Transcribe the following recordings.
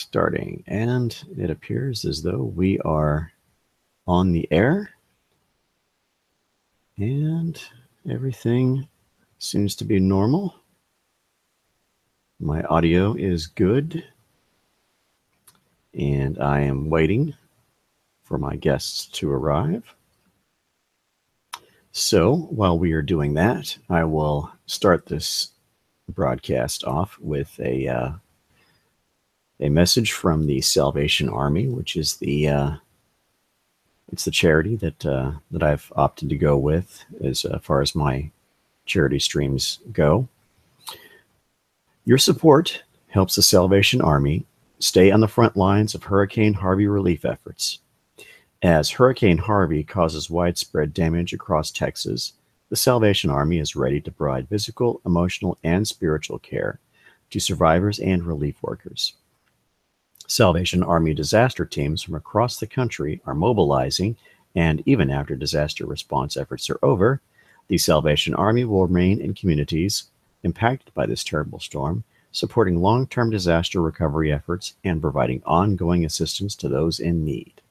Starting, and it appears as though we are on the air, and everything seems to be normal. My audio is good, and I am waiting for my guests to arrive. So while we are doing that, I will start this broadcast off with a message from the Salvation Army, which is it's the charity that I've opted to go with as far as my charity streams go. Your support helps the Salvation Army stay on the front lines of Hurricane Harvey relief efforts. As Hurricane Harvey causes widespread damage across Texas, the Salvation Army is ready to provide physical, emotional, and spiritual care to survivors and relief workers. Salvation Army disaster teams from across the country are mobilizing, and even after disaster response efforts are over, the Salvation Army will remain in communities impacted by this terrible storm, supporting long-term disaster recovery efforts and providing ongoing assistance to those in need.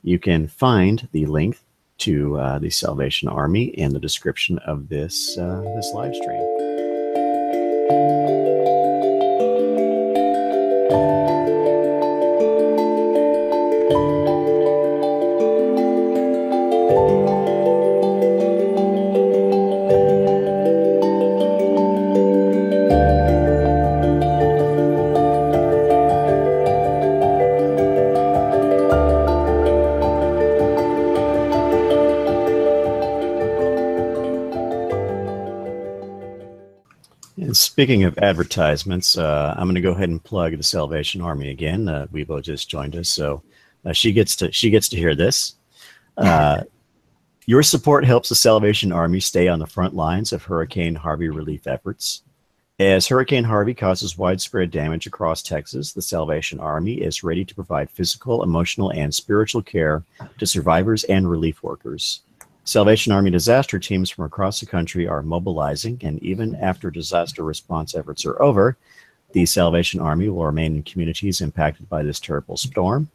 You can find the link to the Salvation Army in the description of this live stream. Speaking of advertisements, I'm going to go ahead and plug the Salvation Army again. Weebo just joined us, so she gets to hear this. Your support helps the Salvation Army stay on the front lines of Hurricane Harvey relief efforts. As Hurricane Harvey causes widespread damage across Texas, the Salvation Army is ready to provide physical, emotional, and spiritual care to survivors and relief workers. Salvation Army disaster teams from across the country are mobilizing, and even after disaster response efforts are over, the Salvation Army will remain in communities impacted by this terrible storm,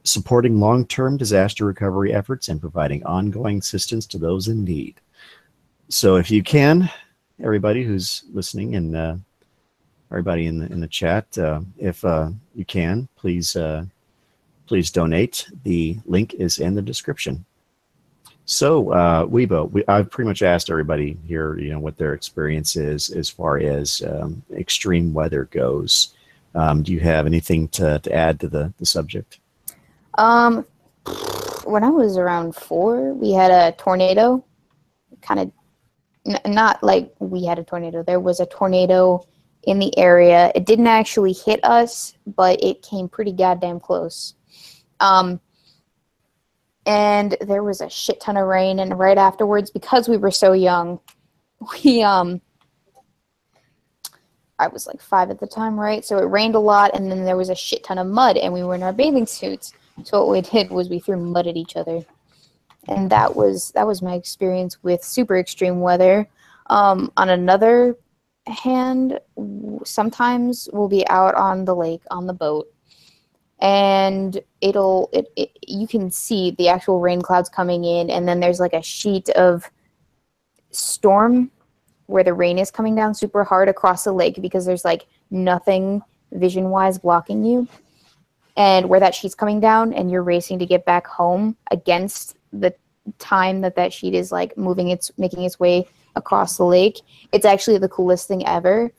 supporting long-term disaster recovery efforts and providing ongoing assistance to those in need. So if you can, everybody who's listening and everybody in the chat, if you can, please donate. The link is in the description. So, Weebo, I've pretty much asked everybody here, what their experience is as far as extreme weather goes. Do you have anything to add to the subject? When I was around 4, we had a tornado. Kind of, not like we had a tornado. There was a tornado in the area. It didn't actually hit us, but it came pretty goddamn close. And there was a shit ton of rain, and right afterwards, because we were so young, I was like 5 at the time, right? So it rained a lot, and then there was a shit ton of mud, and we were in our bathing suits. So what we did was we threw mud at each other. And that was my experience with super extreme weather. On another hand, sometimes we'll be out on the lake on the boat, and you can see the actual rain clouds coming in, and then there's like a sheet of storm where the rain is coming down super hard across the lake because there's like nothing vision-wise blocking you, and where that sheet's coming down and you're racing to get back home against the time that sheet is like making its way across the lake. It's actually the coolest thing ever,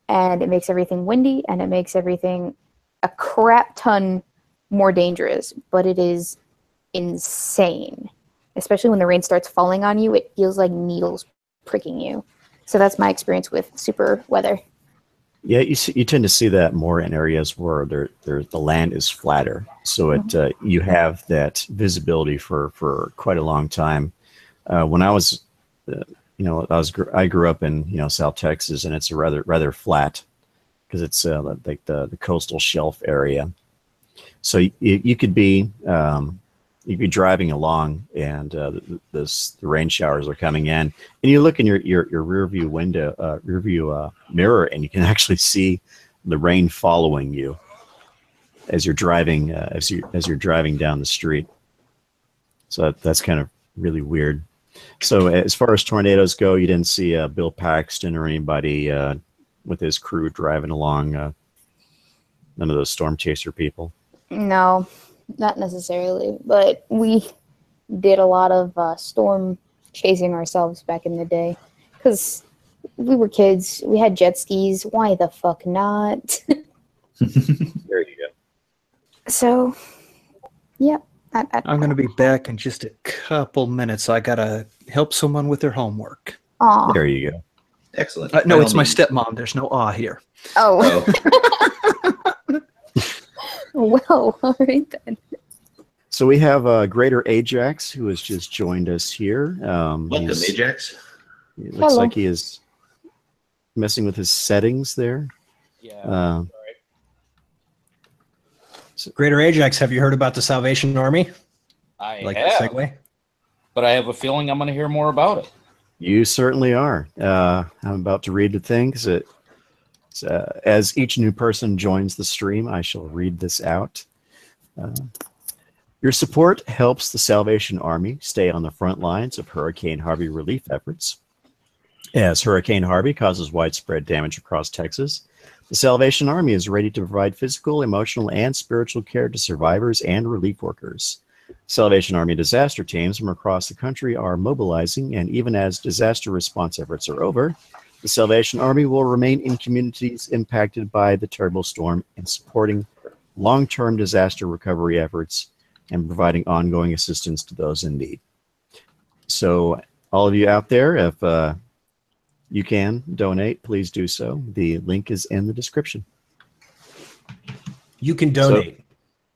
and it makes everything windy, and it makes everything a crap ton more dangerous, but it is insane. Especially when the rain starts falling on you, it feels like needles pricking you. So that's my experience with super weather. Yeah, you tend to see that more in areas where the land is flatter, so you have that visibility for quite a long time. When I was, I grew up in South Texas, and it's a rather flat, because it's like the coastal shelf area. So you could be driving along, and the rain showers are coming in, and you look in your rear view mirror, and you can actually see the rain following you. as you're driving as you're driving down the street. So that's kind of really weird. So as far as tornadoes go, you didn't see Bill Paxton or anybody with his crew driving along. None of those storm chaser people. No, not necessarily. But we did a lot of storm chasing ourselves back in the day because we were kids. We had jet skis. Why the fuck not? There you go. So, yeah. I'm going to be back in just a couple minutes. I got to help someone with their homework. Aw. There you go. Excellent. No, it's my stepmom. There's no awe here. Oh. Well, all right then. So we have Greater Ajax, who has just joined us here. Welcome, Ajax. It looks Hello. like he is messing with his settings there. Yeah. Greater Ajax, have you heard about the Salvation Army? I Like have, that segue? but I have a feeling I'm going to hear more about it. You certainly are. I'm about to read the things. As each new person joins the stream, I shall read this out. Your support helps the Salvation Army stay on the front lines of Hurricane Harvey relief efforts. As Hurricane Harvey causes widespread damage across Texas, the Salvation Army is ready to provide physical, emotional, and spiritual care to survivors and relief workers. Salvation Army disaster teams from across the country are mobilizing, and even as disaster response efforts are over, the Salvation Army will remain in communities impacted by the terrible storm and supporting long-term disaster recovery efforts and providing ongoing assistance to those in need. So all of you out there, if you can donate, please do so. The link is in the description. You can donate.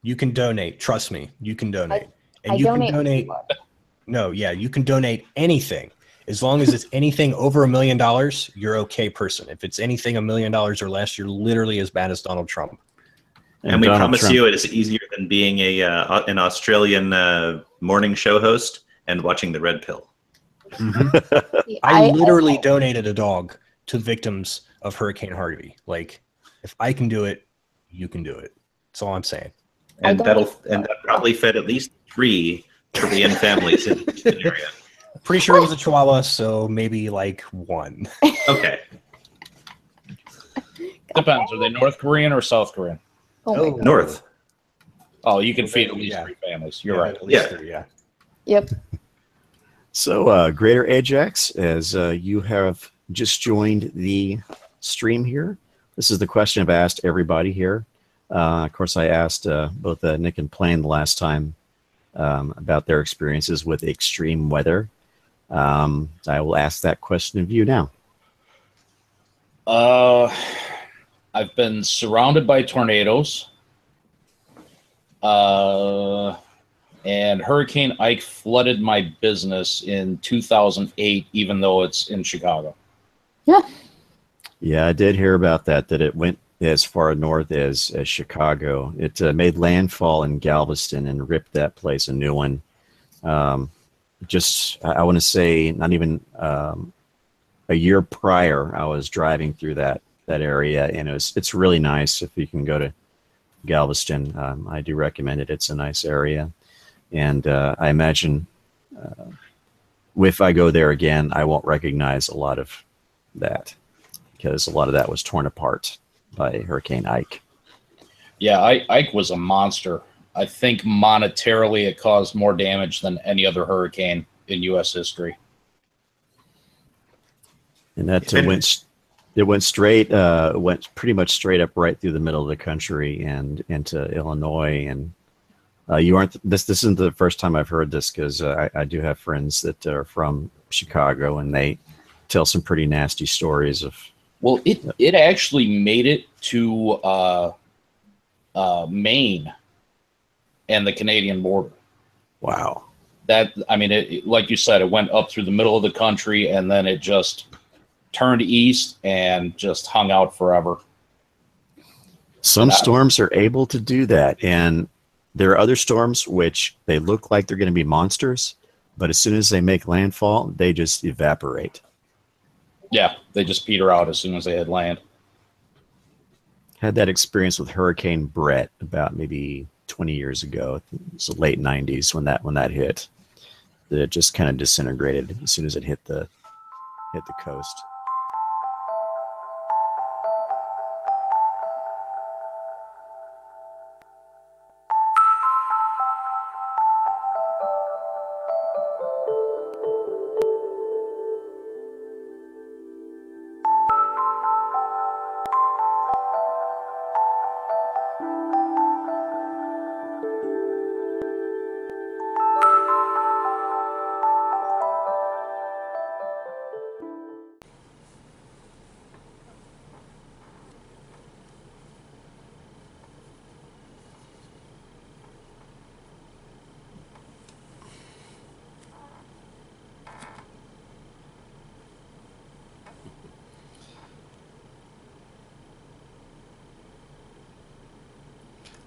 You can donate. Trust me, you can donate. And I you donate. can donate. No, yeah, you can donate anything. As long as it's anything over $1 million, you're okay person. If it's anything $1 million or less, you're literally as bad as Donald Trump. And we Donald promise Trump. you it is easier than being an Australian morning show host and watching the Red Pill. I literally donated a dog to victims of Hurricane Harvey. Like, if I can do it, you can do it. That's all I'm saying. And that probably fed at least 3 Korean families in the area. Pretty sure it was a Chihuahua, so maybe like 1. Okay. Depends. Are they North Korean or South Korean? Oh my God. North. Oh, you can feed at least Yeah. 3 families. You're right. At least Yeah. 3, yeah. Yep. So Greater Ajax, as you have just joined the stream here, this is the question I've asked everybody here. Of course, I asked both Nick and Plain the last time about their experiences with extreme weather. I will ask that question of you now. I've been surrounded by tornadoes. And Hurricane Ike flooded my business in 2008, even though it's in Chicago. Yeah, I did hear about that it went as far north as Chicago. It made landfall in Galveston and ripped that place a new one. Just, I want to say, not even a year prior, I was driving through that area, and it's really nice if you can go to Galveston. I do recommend it. It's a nice area. And I imagine if I go there again, I won't recognize a lot of that because a lot of that was torn apart by Hurricane Ike. Yeah, Ike was a monster. I think monetarily it caused more damage than any other hurricane in U.S. history. And that went pretty much straight up right through the middle of the country and into Illinois. And this isn't the first time I've heard this, because I do have friends that are from Chicago, and they tell some pretty nasty stories of. Well, it actually made it to Maine and the Canadian border. Wow. That, I mean, like you said, it went up through the middle of the country, and then it just turned east and just hung out forever. Some storms are able to do that, and there are other storms which they look like they're going to be monsters, but as soon as they make landfall, they just evaporate. Yeah, they just peter out as soon as they hit land. Had that experience with Hurricane Brett about maybe 20 years ago. It was the late 90s when that hit. That it just kind of disintegrated as soon as it hit the coast.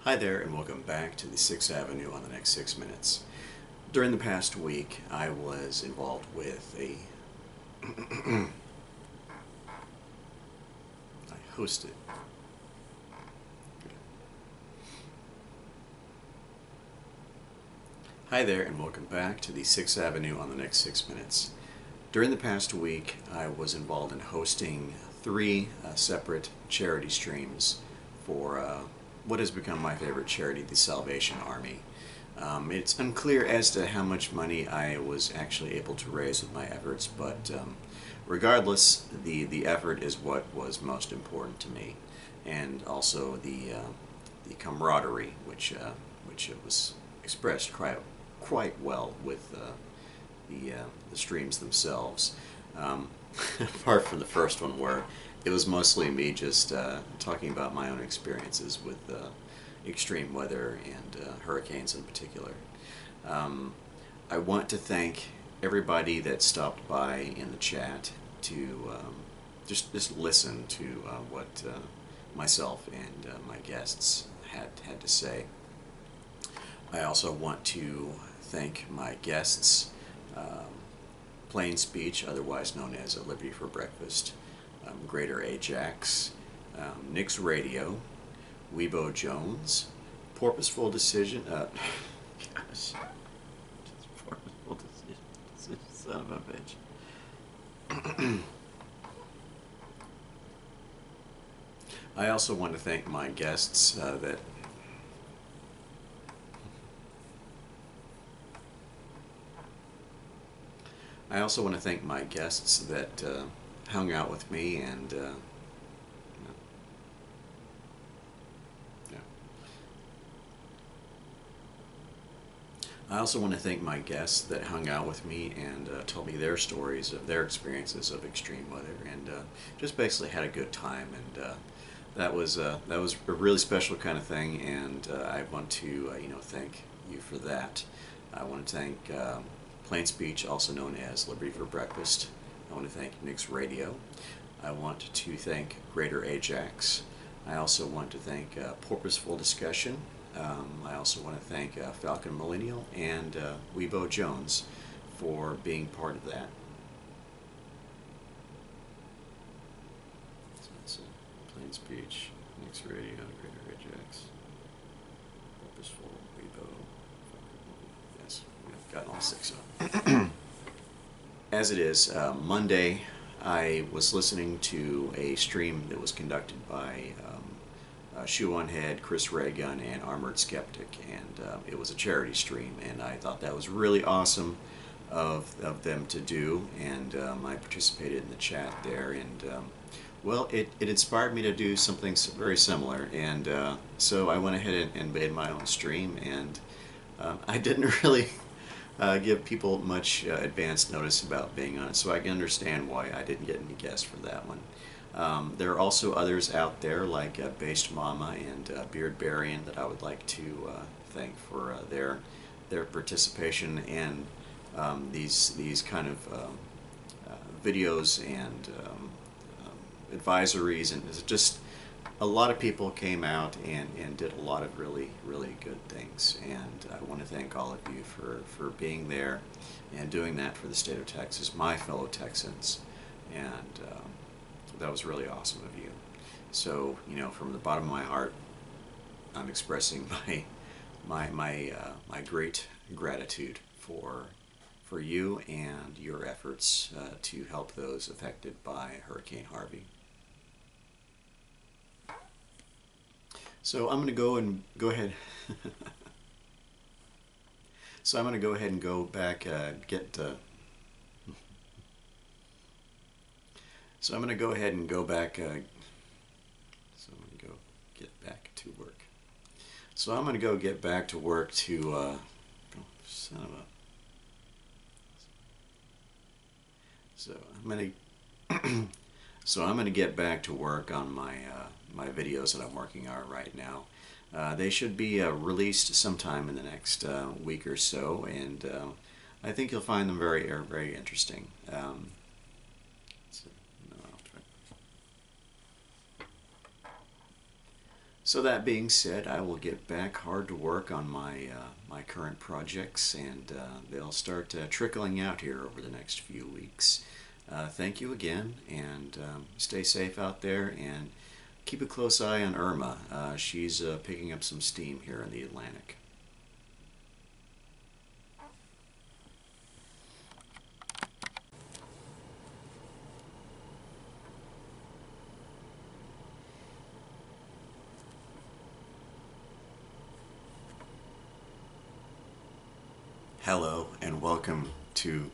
Hi there, and welcome back to the 6th Avenue on the next 6 minutes. During the past week, I was involved with a... I hosted... Hi there, and welcome back to the 6th Avenue on the next 6 minutes. During the past week, I was involved in hosting 3 separate charity streams for what has become my favorite charity, the Salvation Army. It's unclear as to how much money I was actually able to raise with my efforts, but regardless, the effort is what was most important to me, and also the camaraderie, which was expressed quite well with the streams themselves. Apart from the first one, where it was mostly me just talking about my own experiences with extreme weather and hurricanes in particular. I want to thank everybody that stopped by in the chat to just listen to what myself and my guests had to say. I also want to thank my guests, Plain Speech, otherwise known as Liberty for Breakfast, Greater Ajax, Nick's Radio, Weebo Jones, Porpoiseful Decision, gosh, Porpoiseful Decision, son of a bitch. I also want to thank my guests that hung out with me and I also want to thank my guests that hung out with me and told me their stories of their experiences of extreme weather, and just basically had a good time, and that was a really special kind of thing, and I want to thank you for that. I want to thank Plain Speech, also known as Liberty for Breakfast. I want to thank Nick's Radio. I want to thank Greater Ajax. I also want to thank Porpoiseful Discussion. I also want to thank Falcon Millennial and Weebo Jones for being part of that. So that's Plain Speech, Nick's Radio, Greater Ajax, Porpoiseful, Weebo. Yes, we've gotten all 6 of them. As it is, Monday, I was listening to a stream that was conducted by Shoe on Head, Chris Raygun, and Armored Skeptic, and it was a charity stream, and I thought that was really awesome of them to do, and I participated in the chat there, and well, it inspired me to do something very similar, and so I went ahead and made my own stream, and I didn't really give people much advance notice about being on it, so I can understand why I didn't get any guests for that one. There are also others out there like Based Mama and Beard Barian that I would like to thank for their participation and these kind of videos and advisories, and it's just a lot of people came out and did a lot of really good things, and I want to thank all of you for being there and doing that for the state of Texas, my fellow Texans, and that was really awesome of you. So, you know, from the bottom of my heart, I'm expressing my great gratitude for you and your efforts to help those affected by Hurricane Harvey. So I'm going to go ahead. So I'm going to go ahead and go back get. So I'm going to go ahead and go back. So I'm going to go get back to work. So I'm going to go get back to work to. Oh, son of a. So I'm going to. So I'm going to get back to work on my my videos that I'm working on right now. They should be released sometime in the next week or so, and I think you'll find them very interesting. So that being said, I will get back hard to work on my my current projects, and they'll start trickling out here over the next few weeks. Thank you again, and stay safe out there, and keep a close eye on Irma. She's picking up some steam here in the Atlantic. Hello, and welcome to...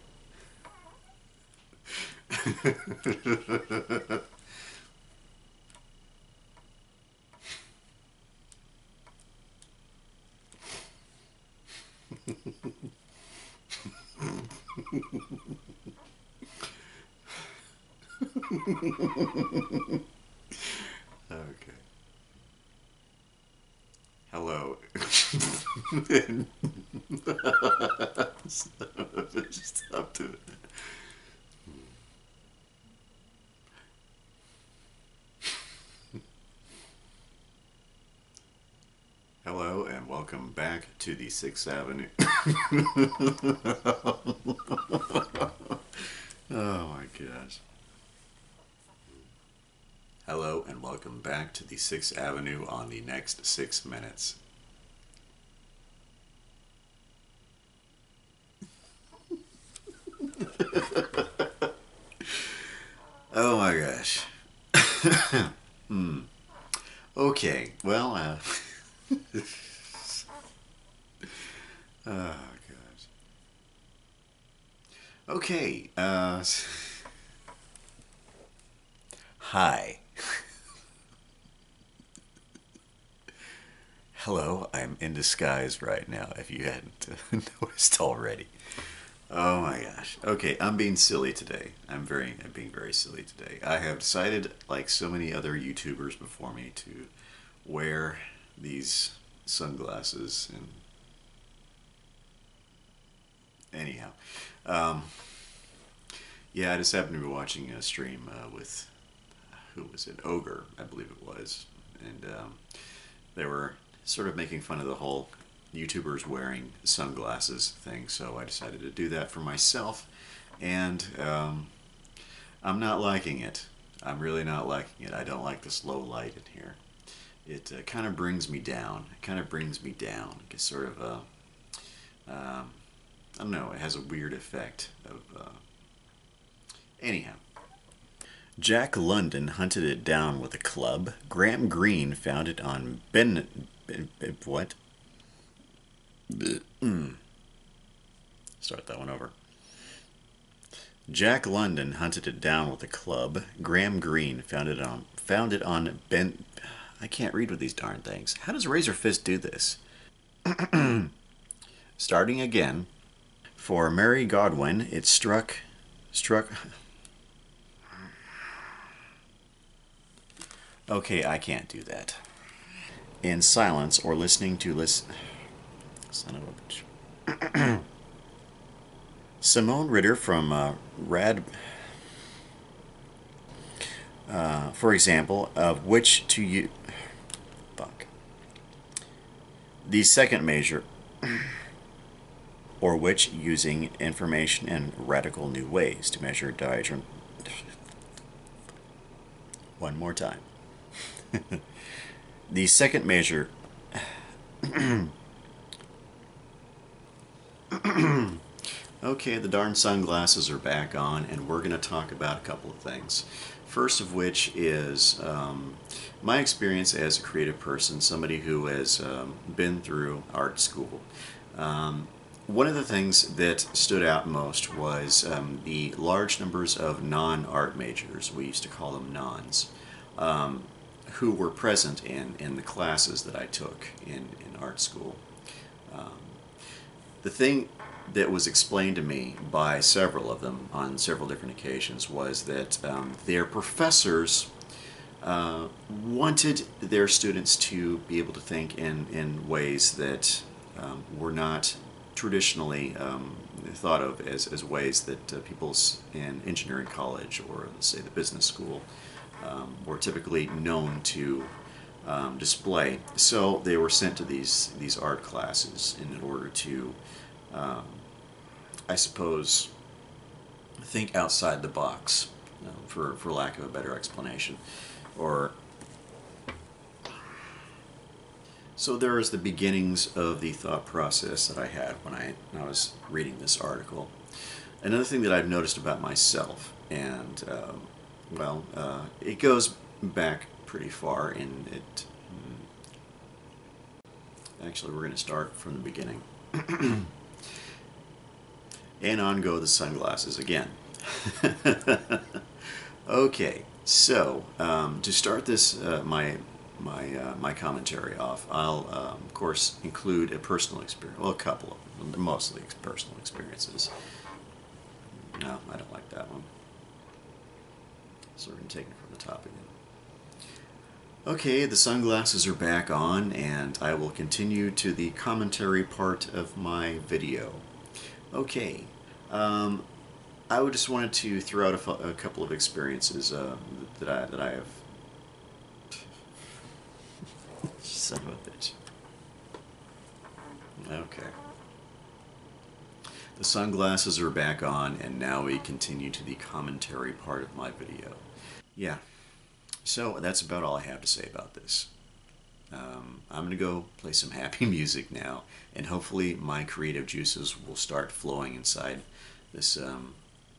Okay. Hello. Stop doing it. Hello and welcome back to the 6th Avenue. Oh my gosh. Hello and welcome back to the 6th Avenue on the next 6 minutes. Oh my gosh. Okay, well, oh gosh. Okay, hi. Hello, I'm in disguise right now, if you hadn't noticed already. Oh my gosh. Okay, I'm being silly today. I'm being very silly today. I have decided, like so many other YouTubers before me, to wear these sunglasses. And anyhow, yeah, I just happened to be watching a stream with, who was it? Ogre, I believe it was, and they were sort of making fun of the whole YouTubers wearing sunglasses thing, so I decided to do that for myself, and I'm not liking it. I'm really not liking it. I don't like this low light in here. It kind of brings me down. It kind of brings me down. It's sort of a, I don't know, it has a weird effect of, anyhow. Jack London hunted it down with a club. Graham Greene found it on what? Start that one over. Jack London hunted it down with a club. Graham Greene found it on I can't read with these darn things. How does Razor Fist do this? Starting again. For Mary Godwin, it struck. Okay, I can't do that. In silence or listening to son of a bitch. Simone Ritter from for example, of which to you. Fuck. The second measure, or which using information in radical new ways to measure diagram. One more time. The second measure. Okay, the darn sunglasses are back on, and we're going to talk about a couple of things. First of which is my experience as a creative person, somebody who has been through art school. One of the things that stood out most was the large numbers of non-art majors, we used to call them nons, who were present in the classes that I took in art school. The thing that was explained to me by several of them on several different occasions was that their professors wanted their students to be able to think in ways that were not traditionally thought of as ways that people in engineering college or, let's say, the business school were typically known to display. So they were sent to these art classes in order to, I suppose, think outside the box, for lack of a better explanation. Or so there is the beginnings of the thought process that I had when I was reading this article. Another thing that I've noticed about myself, and it goes back pretty far in it. Actually, we're going to start from the beginning. And on go the sunglasses again. Okay, so to start this, my commentary off, I'll of course include a personal experience. Well, a couple of them, mostly personal experiences. No, I don't like that one. So we're going to take it from the top again. Okay, the sunglasses are back on, and I will continue to the commentary part of my video. Okay, I would just wanted to throw out a couple of experiences that I have. Son of a bitch. Okay. The sunglasses are back on, and now we continue to the commentary part of my video. Yeah. So that's about all I have to say about this. I'm going to go play some happy music now, and hopefully my creative juices will start flowing inside this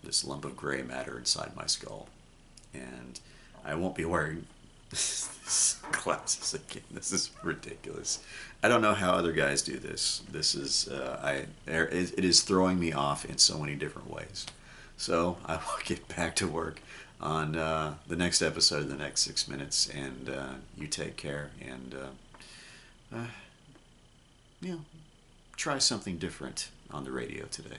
this lump of gray matter inside my skull. And I won't be wearing glasses again. This is ridiculous. I don't know how other guys do this. This is it is throwing me off in so many different ways. So I will get back to work on the next episode in the next 6 minutes, and you take care, and try something different on the radio today.